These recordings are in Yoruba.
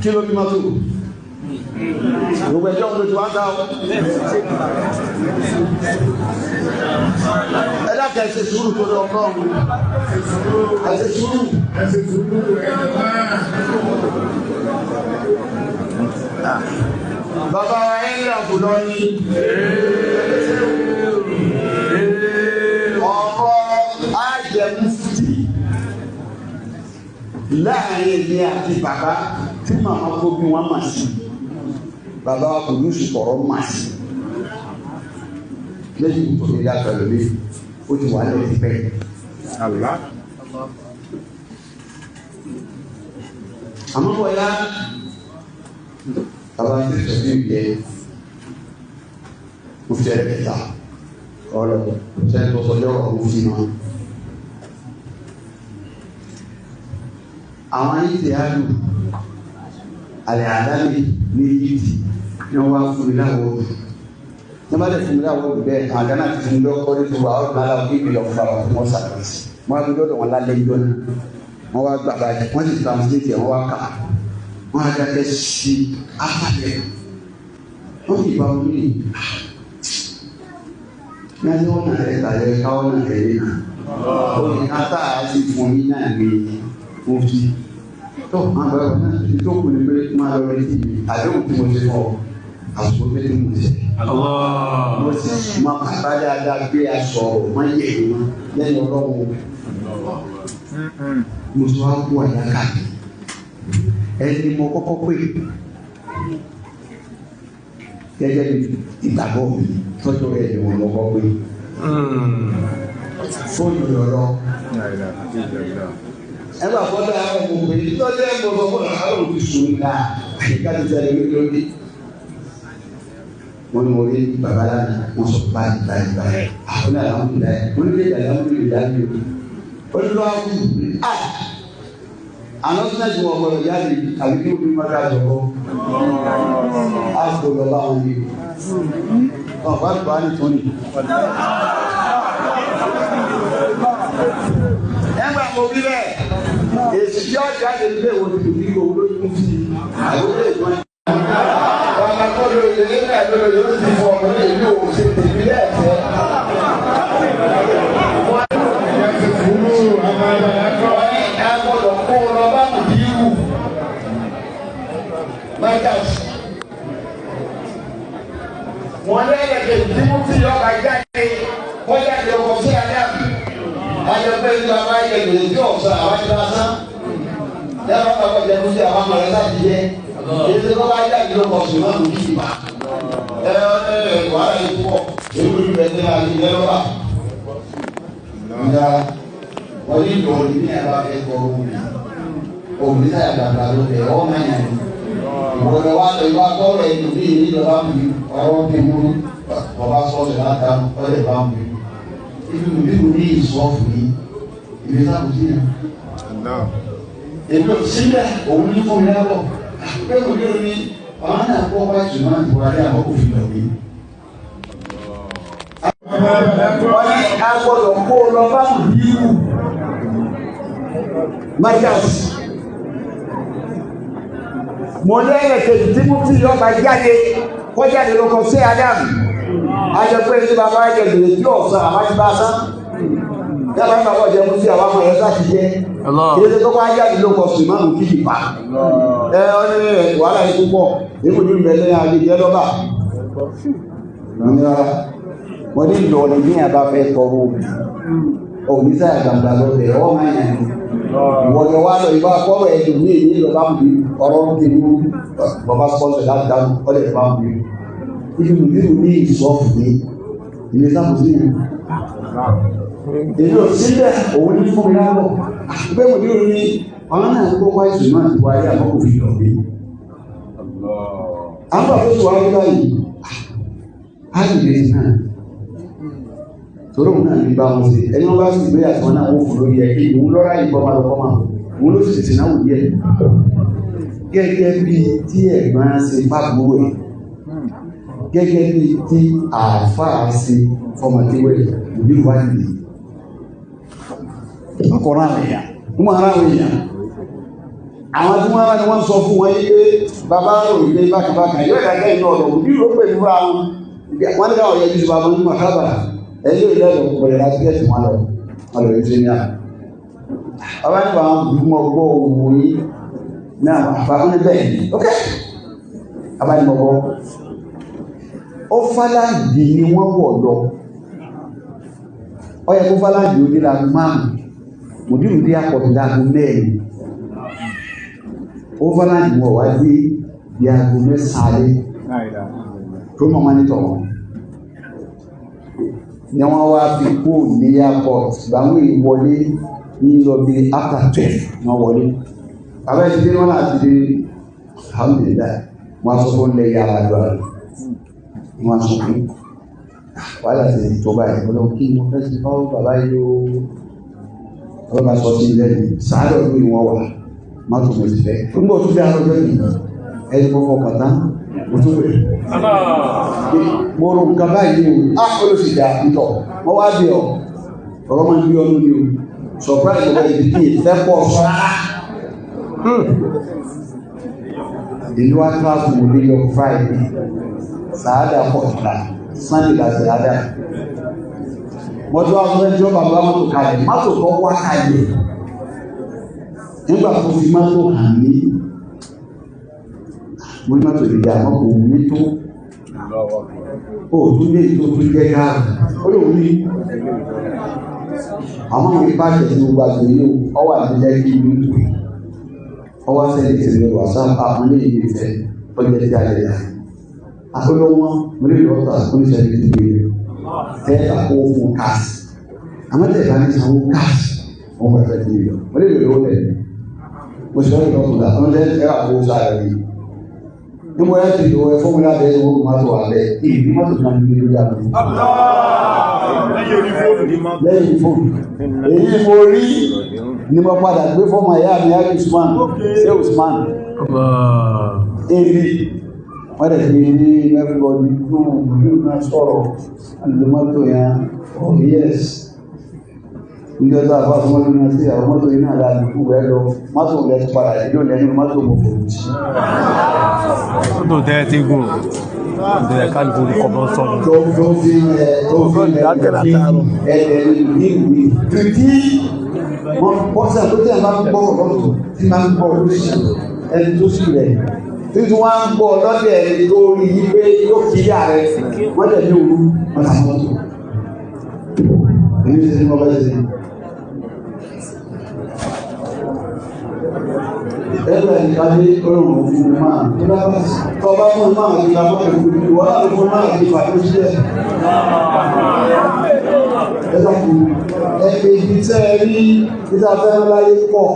kí ló bí máa tó gbogbo ẹjọ́ ọmọdé tí wọ́n dá ọ ẹ̀dá kẹsẹ̀ sùúrù tó lọ kọ́ ẹsẹ̀ sùúrù bàbá wa ẹ̀yìn àbúlọ ní ọ̀rọ̀ ajẹmúfìtì láàrin èmi àti bàbá tí màmá tó bí wọn mà sí bàbá wa kò ní ìṣòro mà sí lẹ́yìn tó fi dáta lórí ó ti wà lẹ́yìn pẹ́ àmọ́ bọ́yá bàbá ti sọ bí ìgbẹ́ mo fi ẹ̀rẹ́ kẹta ọ̀rọ̀ sẹ́ni tó sọjọ́ ọ̀rọ̀ fi náà àwọn ayé ti hálù alẹ́ àdáni ní Egypt ní wọ́n wá fún mi láwọ́ ọdún ní bá dẹ̀ fún mi láwọ́ ọdún bẹ́ẹ̀ àgánà ti fún mi lọ́kọ́ ní tó wà ọdún aláwọ̀ kí ìbílọ̀ fún bàbá fún wọn sàkíyèsí wọ́n á fi lọ́dọ̀ wọn lálẹ́ ìjọ náà wọ́n wá gbà báyìí wọ́n sì translate ẹ̀ wọ́n wá kà wọ́n á dákẹ́ sí afálẹ̀ wọ́n fi ìbá wọn ní ayé wọn náà rẹ̀ tàyẹ̀ káwọn náà rẹ̀ rí náà ó ní ata àti fún mi náà ní wọ́n fi tó máa bá wọn náà tó kù ní pé máa lọ rí tìbí àdéhùn tí mo ti fọ àsìkò pé mo ti mo sì máa bàbá dáadáa gbé aṣọ máa yẹ ìwọ̀n lẹ́yìn ọlọ́run mo ti wá kú àyàká ẹni mo kọ́kọ́ pé gẹ́gẹ́ bí ìgbàgbọ́ mi tọ́jú rẹ̀ ni wọ́n lọ́kọ́ pé fóònù lọ́rọ́ ẹgbà fọ́dọ̀ àwọn ọmọ òpè tọ́jú ẹgbẹ́ ọmọ fọ́dọ̀ àwọn òpè sùn náà àyíká ti sẹ́lẹ̀ lórí wọ́n ní mo rí bàbá lánàá wọ́n sọ báyìí àwọn náà làwọn kò dáyà wọ́n ní lè dàgbà wọ́n lè dàgbà olùlọ́wọ́ kù àná tí náà ti wọ́n gbọ́dọ̀ jáde àbí kí òbí máa dájọ́ kọ́ àpò lọ́ba wọn ni ọ̀pá àgbà ní tóní. ẹgbẹ́ mo bí bẹ́ẹ̀ èsì tí ó jáde ní bẹ́ẹ̀ wọ́n ti fi owó lóyún sí àwọn ilé ìgbọ́n. ọ̀nà tó lè lè ní ẹ̀dọ́ yóò ti fọ ọmọ ní ìlú òun ṣe tèmi lẹ́ẹ̀fẹ́. Wọ́n lẹ́yìn kejì tí mo fi ọkà jáde kọjá di ọkọ̀ sí alẹ́ àbí. Ayọ̀pẹ́ ní bàbá ayẹyẹ tí ọ̀sán àwọn ti lásán. Yàrá bàbá jẹ kó sí àwọn ọmọlẹ́ láti jẹ. Èsì tó bá jáde lọ́kọ̀ sùn náà ló kí ìbá. Wàhálà yìí pọ̀ èmi rí bẹ́ẹ̀ ní alẹ́ yẹn lọ́wọ́. Nga wọ́n ní ìdọ̀ọ̀lì ní ẹ̀rọ akẹ́kọ̀ọ́ òun. Òun ní sáyà gbàgbà ló bẹ̀ ọ́ mẹ́rin. Ìwọ̀n wa lè wá tọ́lọ̀ ẹ̀dùn bí ìlú ìjọba ń bí ọ̀rọ̀ bí mú ọba sọ́ọ̀sì láta ọ̀rẹ́ bá ń bí. Ibi mi bí mo ní ìsọ́ọ̀fù yìí, ìbí sáàbù sí yẹn. Èmi ò sílẹ̀ òun ní fún mi lẹ́wọ̀. Pé mo ní omi ọ̀hán náà kọ́ wá ìṣúná ìwádìí àkókò fi lọ mí. Wọ́n ní agbọ́dọ̀ kó lọ bá mú yíwù. Máyàsì. Mo lẹ́yìn kejì tí mo fi ọba jáde kọjáde lóko sí Adam ajọpẹ́ ní bàbá ayẹyẹ tí ọ̀sán àmájúbásán yàrá ń bàbá ọ̀jẹ̀ mú sí àwọn ọmọ ẹ̀rọ láti jẹ́ ilé tó kọ́ ajáde lóko sí máàmù kí ìpá ọ ní wàhálà yìí púpọ̀ nínú ìlú ìbẹ̀lẹ̀ àgbèjẹ́ lọ́bà wọ́n ní ìlọrin ní àbá fẹ́ tọrọ òní sáyà gbàgbà lọ́bẹ̀ ọ́ máa yàn ìwọ̀nyẹ̀ wá lọ ìbá kọ́rọ̀ ẹ̀dùn ní èyí lọ́ba mú mi ọ̀rọ̀ ń kiri mú bàbá sponsor láti dáhùn ọ̀lẹ̀ bá mú mi ibi nínú ní ìsọ́ọ̀fù ní ilé sáàmù sí ìlú èyí ò sílẹ̀ òun ní fún mi lábọ̀ pé mo ní orí àwọn náà tó wá ìsìn náà ti wáyé àkókò fi lọ mí àwọn àkókò wáyé báyìí á lè lè náà tòrò náà ní bá wọn sí ẹni wọn bá sì gbé àtìwọn náà wọn fòrò yẹ kí òun lọ́ra ìbọn máa lọ́kọ́ máa wọn ló sì náà wù yẹ gẹ́gẹ́ bí tí ẹ̀gbọ́n ṣe pàbúrò ẹ̀ gẹ́gẹ́ bí tí àáfàá ṣe fọmọdéwẹ̀ ìbí wáyé ọkọ̀rọ̀ àwọn èèyàn wọ́n ara àwọn èèyàn àwọn tí wọ́n sọ fún wọn yí pé bàbá ròyìn pé bákàbákà yóò dàgbẹ́ ìlú ọ̀dọ̀ òbí ló pè fún àwọn wọ́n ní káwọn yẹn ju bàbá ní màkábà ẹ̀yìn ìlẹ́lọ̀ pẹ̀lẹ̀ láti gẹ́ẹ̀tì wọn lọ yìí ṣe ní à bàbá nípa àwọn gbùgbùmọ̀ gbọ́ òwò yìí náà bàbá ní bẹ́ẹ̀ ni ok bàbá ní mọ̀gbọ́ ó fàlàdì ni wọ́n wọ̀ lọ ó yẹ kó fàlàdì ó dé láago márùn-ún mòdìrú dé àpọ̀tù láago mẹ́rin ó fàlàdì wọ̀ wá dé di aago mẹ́sàn-án tó mọ̀ mọ́nítọ̀ wọn ni wọ́n wá fi kó ní airport báwọn ìwọlé ní lọ bí after 12 wọ́n wọlé bàbá ìdílé wọn láti dé alhamdulillah wọ́n sọ fún lẹ́yìn alájọ́ rẹ̀ wọ́n sọ fún wà láti tó báyìí wọ́n kí wọ́n fẹ́ sí fáwọn bàbá yìí ó wọ́n bá sọ sí ilẹ̀ ní sàádọ̀ lórí wọn wà má tó mọ̀ sí fẹ́ fún gbọ́ tó fẹ́ àlọ́jọ́ yìí ẹni kọ́kọ́ kàtá mo tún wẹ̀ mo rò nǹkan báyìí o olóṣèlú àpìtọ̀ wọ́n wá bí ọ ọ̀rọ̀ máa ń bí ọdún ní o surprise ọ̀rọ̀ ìdíkì ìfẹ́ pọ̀ sọ́ra ìlú wa travel mo dé yọ Friday sàádà pọ̀tùlà Sunday la sàádà mọ́tò àwọn ẹjọ́ bàbá mọ́tò kalẹ̀ mọ́tò kọ́ wá kalẹ̀ nígbà tó fi mọ́tò hàn mí mo ní mọ́tò ìdí àmọ́ kò wù mí tó ó tún lé tó tún jẹ́ ká ó lè wù mí àwọn òwe bá tẹ̀sí gbogbo àgbè yìí ọwọ́ àbílẹ̀ kí ìlú tó ọwọ́ sẹ́lẹ̀ ìṣẹ̀lẹ̀ WhatsApp àwọn ilé ìgbé ìfẹ́ ọjọ́ tí a lè dà àpolówó mo lè lọ́tọ̀ àkókò ìṣẹ̀lẹ̀ ìgbé ìgbé tẹ́ àkó fún káàsì àmọ́ tẹ̀ bá ní sanwó káàsì wọ́n pẹ̀lú ẹ̀dí ìlú mo lè lọ́wọ́ lẹ̀ mo sì lọ́wọ́ lọ́tọ̀ dà wọ́n tẹ́ àkó sáré rí níbo ẹ ti lọ ẹ fọmúlà bẹ́ẹ̀ owó mọ́tò àbẹ ìdí mọ́tò náà ní ìlú yàrá lẹ́yìn fóònù èyí mo rí ni mo padà gbé fọ́mọ ẹ̀yà mi á Usman ṣé Usman èyí wọ́n dẹ̀ fi ní everybody tó ìlú náà sọ̀rọ̀ àlùmọ́tò yẹn oh yes níjọ́ tó àbá fún mọ́tò náà sí àwọn mọ́tò yìí náà láti kú rẹ̀ lọ mọ́tò rẹ̀ ti padà ìlú lẹ́nu mọ́tò mọ̀ fòrò jì tó tẹ́ ti gùn ìdẹ̀rẹ̀ kálùkù ní kọ̀bọ̀n sọ́nù tó fi ẹ̀ẹ̀dẹ̀ tí wọ́n pọ́sẹ̀ tó tẹ́ máa ń gbọ́ ọ̀rọ̀ tí máa ń gbọ́ oríṣi ẹni tó sì rẹ̀ tí wọ́n á ń gbọ́ lọ́dẹ̀ ẹni tó rí yí pé yóò kí yà rẹ̀ wọ́n tẹ̀ ní òru wọ́n tà mọ́tò èyí ti ní wọ́n bá ṣe ẹgbẹ́ ìkàdé ọ̀rọ̀ òfin máa tọba fún máa ti gbà mọ́ ẹ̀kú ní wọ́n láti fún máa ti gbà tó ṣílẹ̀ ẹgbẹ́ ibi tẹ́ rí títà fẹ́ràn láyé pọ̀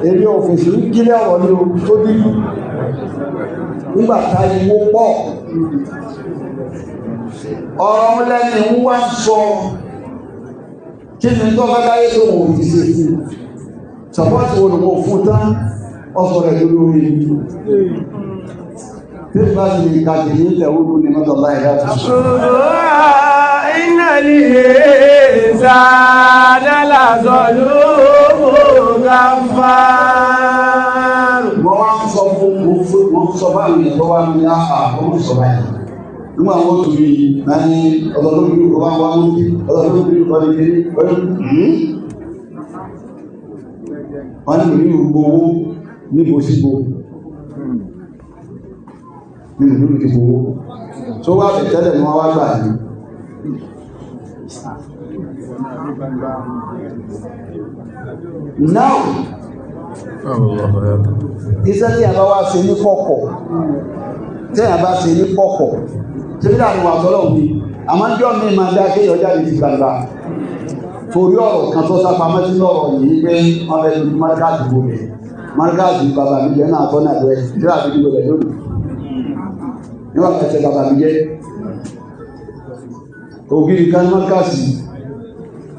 èrè òfèsì ń kílẹ̀ ọ̀rọ̀ ní o tó dídú nígbàtà ìwó pọ̀ ọ̀rọ̀ lẹ́ni ń wá sọ kí ni tó bá láyé tó wọ́n ti ṣe fún sàpọ́tì wọn lọ́wọ́ fún tán ọ̀sọ̀ rẹ̀ lórí tí bá ti lè kàjì ní ìtẹ̀wọ́dú ní mọ́tọ̀lá ìdájú iná ní ìsànálàzọ̀ lóòrùn wọ́n wá ń sọ fún wọn sọ bá mi tó wá ní àpá ọmọ sọ báyìí nígbà wọn tó rí láti ọ̀dọ̀lórí ọba wá ń bí ọ̀dọ̀lórí ọba ní kéré wọ́n ní ní gbogbo owó níbo síbo nínú lórí ti gbogbo tó wá bẹ̀ tẹ́lẹ̀ ní wọ́n wá gbà ní now iṣẹ́ tí a bá wá ṣe ní kọ̀kọ̀ tí a bá ṣe ní kọ̀kọ̀ tí bí láàrin wà tọ́lọ̀ ní àmọ́ jọ́ mi máa dá kéèyàn jáde ti gbangba torí ọ̀rọ̀ kan tó sápamọ́ sí lọ́rọ̀ yìí pé wọ́n fẹ́ lójú márkáàdì gbogbo rẹ̀ márkáàdì bàbá mi jẹ́ náà tọ́nà rẹ̀ tí a fi dìbò rẹ̀ lónìí níwọ̀n kẹsẹ̀ bàbá mi jẹ́ ògiri kan márkáàdì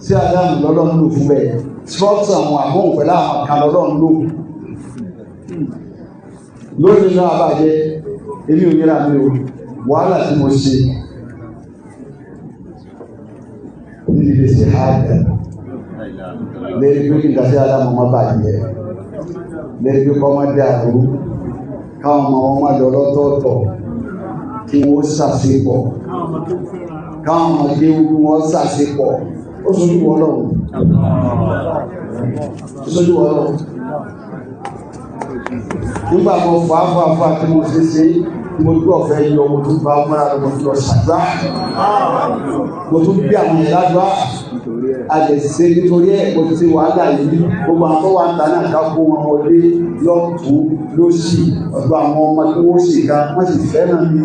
sí Ádámù lọ́lọ́run lò fún bẹ́ẹ̀ spọ́ọ̀tì àwọn àbọ̀n pẹ̀lú àwọn kan lọ́lọ́run lò lónìí náà bàjẹ́ èmi ò yẹra mi o wàhálà tí mo ṣe nílé sí ààbẹ̀ lẹ́yìn pé kí n kàṣẹ́ Ádámù má bàjẹ́ lẹ́bí kọ́mọdé àrú káwọn ọmọ wọn máa lọ lọ́tọ̀ọ̀tọ̀ kí wọ́n ṣàṣepọ̀ káwọn ọmọdé wọn ṣàṣepọ̀ ó sojú wọn lọ́wọ́ ó sojú wọn lọ́wọ́ nígbà kan fàáfàá tí mo ṣe mo gbé ọ̀fẹ́ yọ mo tún bá mọ́ra lọ́wọ́ tí wọ́n ṣàgbá mo tún bí àwọn ìlàjọ́ àjẹsẹ́ nítorí ẹ̀ mo ti wàhálà yìí gbogbo àwọn tó wà ń ta náà ká kó wọn wọlé lọ́tún lósì ọ̀dọ̀ àwọn ọmọ tí wọ́n sì ká wọ́n sì fẹ́ràn mi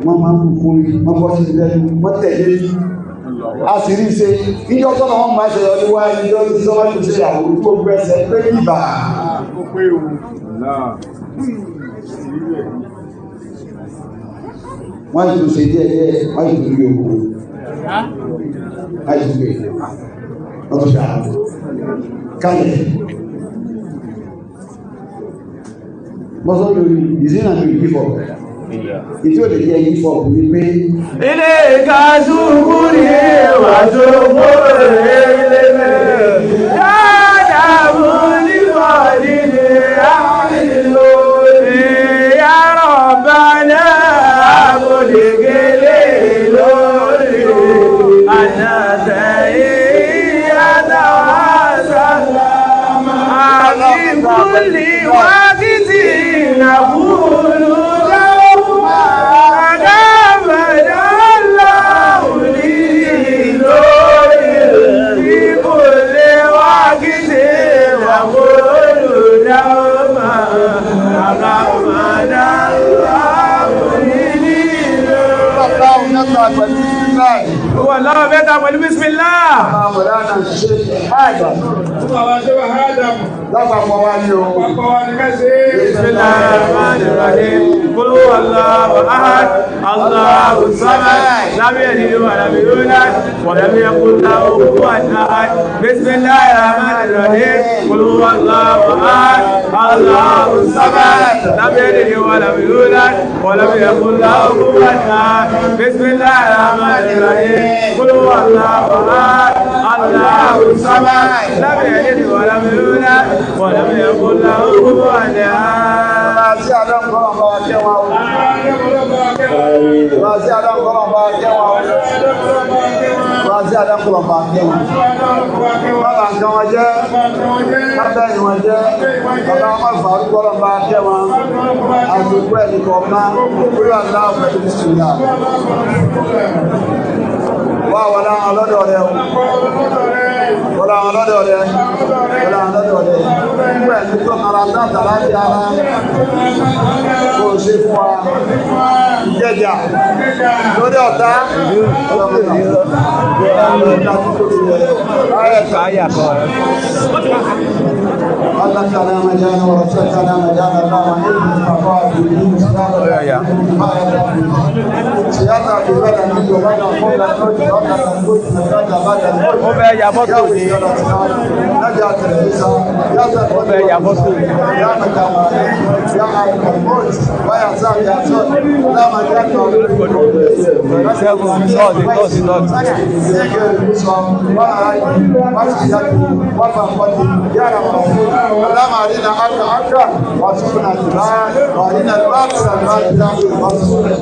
wọ́n máa ń kú mi wọ́n bọ́ sí lẹ́nu wọ́n tẹ̀lé mi a sì rí ṣe níjọ́ tó náà wọ́n máa ṣe ọdún wá níjọ́ tí sọ́wọ́n ti ṣe àwọn tó gbẹ́sẹ̀ pé ìbà wọ́n ti ṣe díẹ̀ díẹ̀ wọ́n ti rí owó wọ́n ti gbé wọ́n tó ṣàá kálẹ̀ mọ́sán lórí ìsìnà tó ìgbìfọ̀ ìtí ò lè jẹ́ ìgbìfọ̀ ní pé ilé ìkásùkú ní ẹwà tó kórè lẹ́lẹ́ dáadáa mú nípa nílé àìlò ìyàrá bá náà àbòdìgélé lórí ànàtẹ̀ ìyàtàwàsá àti kúlì wákìtì nàbúrú والله بيتها بسم الله مولانا الشيخ آدم بسم الله الرحمن الرحيم قل هو الله احد الله الصمد لم يلد ولم يولد ولم يكن له كفوا احد بسم الله الرحمن الرحيم قل هو الله احد الله الصمد لم يلد ولم يولد ولم يكن له كفوا احد بسم الله الرحمن الرحيم قل هو الله احد الله الصمد لم يلد ولم يولد ولم يكن له كفوا احد Razi Adákùnrin ọba akẹ́wọ̀n. Bàbá nǹkan wọn jẹ́, bàbá ìwọ̀n jẹ́, bàbá ọmọ ìfàrúkọ́ ọba akẹ́wọ̀n. Àjòkú ẹni kọ̀ọ̀kan, orí àdá ọ̀pẹ̀lú ìṣúná. Wà wọ́n láwọn ọlọ́dọ̀ rẹ̀ o. Wọ́n láwọn ọlọ́dọ̀ rẹ̀. Wọ́n láwọn ọlọ́dọ̀ rẹ̀. Nígbà tí tó kàrà dáta láti ara. Kò ṣe fún wa. Ìjẹjà. Lórí ọ̀tá. Allah ta'ala majana wa rasul ta'ala majana Allah wa ilmu faqat bi siyasa bi bada ni yo bada ko la ko bada ko bada bada ó fẹ́ ya fọ́tò ní naja teresa ya za ó fẹ́ ya fọ́tò ní ya majana ya al-mut wa ya za ya so la majana اللهم علينا حق حقا وارزقنا اتباعه وارنا الباطل باطلا وارزقنا